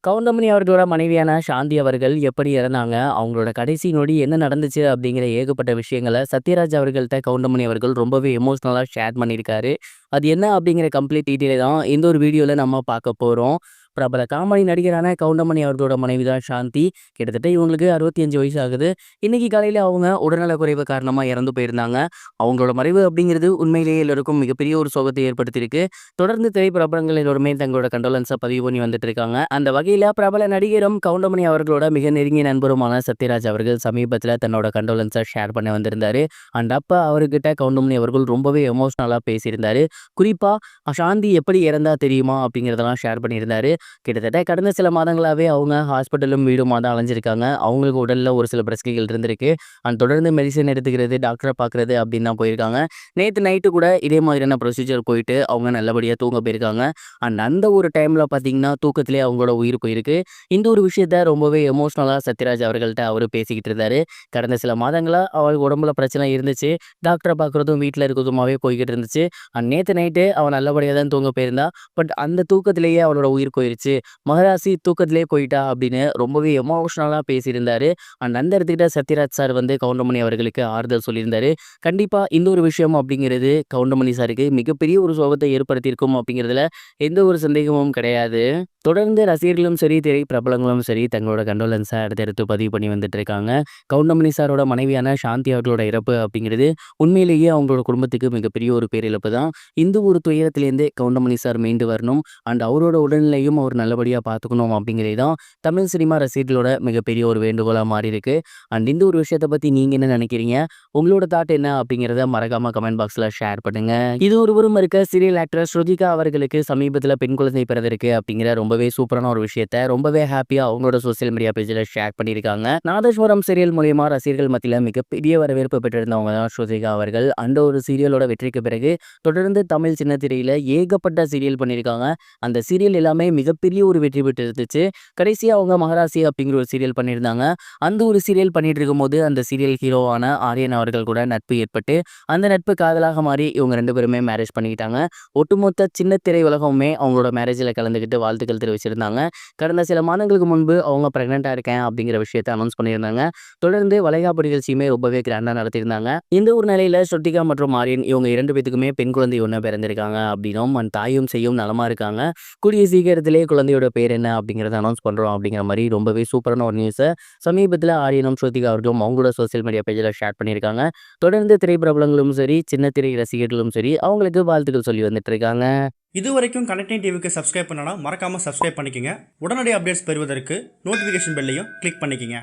கவுண்டமணி அவர்களோட மனைவியான சாந்தி அவர்கள் எப்படி இறந்தாங்க? அவங்களோட கடைசி நொடி என்ன நடந்துச்சு? அப்படிங்கிற ஏகப்பட்ட விஷயங்கள சத்யராஜ் அவர்கள்ட்ட கவுண்டமணி அவர்கள் ரொம்பவே எமோஷனலா ஷேர் பண்ணியிருக்காரு. அது என்ன அப்படிங்கிற கம்ப்ளீட் டீட்டெயில தான் இந்த ஒரு வீடியோல நம்ம பார்க்க போறோம். பிரபல காமெடி நடிகரான கவுண்டமணி அவர்களோட மனைவி தான் சாந்தி. கிட்டத்தட்ட இவங்களுக்கு 65 வயசு ஆகுது. இன்னைக்கு காலையில அவங்க உடல்நலக்குறைவு காரணமா இறந்து போயிருந்தாங்க. அவங்களோட மறைவு அப்படிங்கிறது உண்மையிலேயே எல்லோருக்கும் மிகப்பெரிய ஒரு சோகத்தை ஏற்படுத்தியிருக்கு. தொடர்ந்து திரைப்பிரபலங்கள் எல்லோருமே தங்களோட கண்டோலன்ஸை பதிவு பண்ணி வந்துட்டு இருக்காங்க. அந்த வகையில பிரபல நடிகரும் கவுண்டமணி அவர்களோட மிக நெருங்கிய நண்பருமான சத்யராஜ் அவர்கள் சமீபத்தில் தன்னோட கண்டோலன்ஸை ஷேர் பண்ண வந்திருந்தாரு. அண்ட் அப்ப அவர்கிட்ட கவுண்டமணி அவர்கள் ரொம்பவே எமோஷனலா பேசியிருந்தாரு. குறிப்பா சாந்தி எப்படி இறந்தா தெரியுமா அப்படிங்கிறதெல்லாம் ஷேர் பண்ணியிருந்தாரு. கிட்டத்தட்ட கடந்த சில மாதங்களாவே அவங்க ஹாஸ்பிட்டலும் வீடுமா தான் அலைஞ்சிருக்காங்க. அவங்களுக்கு உடல்ல ஒரு சில பிரச்சனைகள் இருந்திருக்கு. அண்ட் தொடர்ந்து மெடிசன் எடுத்துக்கிறது, டாக்டரை பார்க்கறது அப்படின்னு தான் போயிருக்காங்க. நேற்று நைட்டு கூட இதே மாதிரியான ப்ரொசீஜர் போயிட்டு அவங்க நல்லபடியாக தூங்க போயிருக்காங்க. அண்ட் அந்த ஒரு டைமில் பார்த்தீங்கன்னா தூக்கத்திலே அவங்களோட உயிர் போயிருக்கு. இந்த ஒரு விஷயத்த ரொம்பவே எமோஷ்னலாக சத்யராஜ் அவர்கள்ட்ட அவர் பேசிக்கிட்டு இருந்தாரு. கடந்த சில மாதங்களாக அவருக்கு உடம்புல பிரச்சனை இருந்துச்சு. டாக்டரை பார்க்குறதும் வீட்டில் இருக்கிறதுமாவே போய்கிட்டு இருந்துச்சு. அண்ட் நேற்று நைட்டு அவன் நல்லபடியாக தான் தூங்க போயிருந்தா. பட் அந்த தூக்கத்திலேயே அவளோட உயிர் போயிருச்சு. மகராசி தூக்கத்திலேயே போயிட்டா அப்படின்னு ரொம்பவே எமோஷனலாக பேசியிருந்தாரு. அண்ட் அந்த இடத்துக்கிட்ட சத்யராஜ் சார் வந்து கவுண்டமணி அவர்களுக்கு ஆறுதல் சொல்லியிருந்தாரு. கண்டிப்பாக இந்த ஒரு விஷயம் அப்படிங்கிறது கவுண்டமணி சாருக்கு மிகப்பெரிய ஒரு சோகத்தை ஏற்படுத்தியிருக்கும் அப்படிங்கிறதுல எந்த ஒரு சந்தேகமும் கிடையாது. தொடர்ந்து ரசிகர்களும் சரி, திரை பிரபலங்களும் சரி தங்களோட கண்டோலன்ஸை அடுத்தடுத்து பதிவு பண்ணி வந்துட்டு இருக்காங்க. கவுண்டமணி சாரோட மனைவியான சாந்தி அவர்களோட இறப்பு அப்படிங்கிறது உண்மையிலேயே அவங்களோட குடும்பத்துக்கு மிகப்பெரிய ஒரு பேரிழப்பு தான். இந்த ஒரு துயரத்திலேருந்து கவுண்டமணி சார் மீண்டு வரணும். அண்ட் அவரோட உடல்நிலையும் அவர் நல்லபடியாக பார்த்துக்கணும் அப்படிங்கிறது தான் தமிழ் சினிமா ரசிகர்களோட மிகப்பெரிய ஒரு வேண்டுகோளாக மாறி இருக்கு. அண்ட் இந்த ஒரு விஷயத்தை பற்றி நீங்கள் என்ன நினைக்கிறீங்க? உங்களோட தாட் என்ன அப்படிங்கிறத மறக்காம கமெண்ட் பாக்ஸில் ஷேர் பண்ணுங்க. இது ஒருவரும் இருக்க சீரியல் ஆக்ட்ரஸ் ஸ்ருதிகா அவர்களுக்கு சமீபத்தில் பெண் குழந்தை பிறந்திருக்கு அப்படிங்கிற ரொம்பவே சூப்பரான ஒரு விஷயத்த ரொம்பவே ஹாப்பியா அவங்களோட சோசியல் மீடியா பேஜில் ஷேர் பண்ணியிருக்காங்க. நாதஸ்வரம் சீரியல் மூலியமா ரசிகர்கள் மத்தியில் மிகப்பெரிய வரவேற்பு பெற்றிருந்தவங்க தான் ஸ்ருதிகா அவர்கள். அந்த ஒரு சீரியலோட வெற்றிக்கு பிறகு தொடர்ந்து தமிழ் சின்ன திரையில ஏகப்பட்ட சீரியல் பண்ணியிருக்காங்க. அந்த சீரியல் எல்லாமே மிகப்பெரிய ஒரு வெற்றி பெற்று இருந்துச்சு. கடைசியா அவங்க மகராசி அப்படிங்கிற ஒரு சீரியல் பண்ணியிருந்தாங்க. அந்த ஒரு சீரியல் பண்ணிட்டு இருக்கும்போது அந்த சீரியல் ஹீரோவான ஆரியன் அவர்கள் கூட நட்பு ஏற்பட்டு அந்த நட்பு காதலாக மாறி இவங்க 2 பேருமே மேரேஜ் பண்ணிக்கிட்டாங்க. ஒட்டுமொத்த சின்ன திரை உலகமுமே அவங்களோட மேரேஜில் கலந்துக்கிட்டு வாழ்த்துக்கள் தெரிவிச்சிருந்தாங்க. கடந்த சில மாதங்களுக்கு முன்பு அவங்க பிரெக்னெண்டா இருக்கேன் அப்படிங்கிற விஷயத்தை அனௌன்ஸ் பண்ணியிருந்தாங்க. தொடர்ந்து வளைகாப்பு நிகழ்ச்சியுமே ரொம்பவே கிராண்டா நடத்தியிருந்தாங்க. இந்த ஒரு நிலையில ஸ்ருதிகா மற்றும் ஆரியன் இவங்க 2 பேத்துக்குமே பெண் குழந்தை ஒன்று பிறந்திருக்காங்க அப்படின்னும் அண்ட் தாயும் செய்யும் நலமா இருக்காங்க. கூடிய சீக்கிரத்திலே குழந்தையோட பேர் என்ன அப்படிங்கிறத அனௌன்ஸ் பண்றோம் அப்படிங்கிற மாதிரி ரொம்பவே சூப்பரான ஒரு நியூஸை சமீபத்தில் ஆரியனும் ஸ்ருதிகா அவர்களும் அவங்களோட சோசியல் மீடியா பேஜில் ஷேர் பண்ணியிருக்காங்க. தொடர்ந்து திரைப்பிரபலங்களும் சரி, சின்ன திரை ரசிகர்களும் சரி அவங்களுக்கு வாழ்த்துக்கள் சொல்லி வந்துட்டு இருக்காங்க. இது வரைக்கும் கனெக்டிங் டிவிக்கு சப்ஸ்கிரைப் பண்ணனா மறக்காம சப்ஸ்கிரைப் பண்ணிக்கங்க. உடனடி அப்டேட்ஸ் பெறுவதற்கு நோட்டிஃபிகேஷன் பெல்லையும் கிளிக் பண்ணிக்கங்க.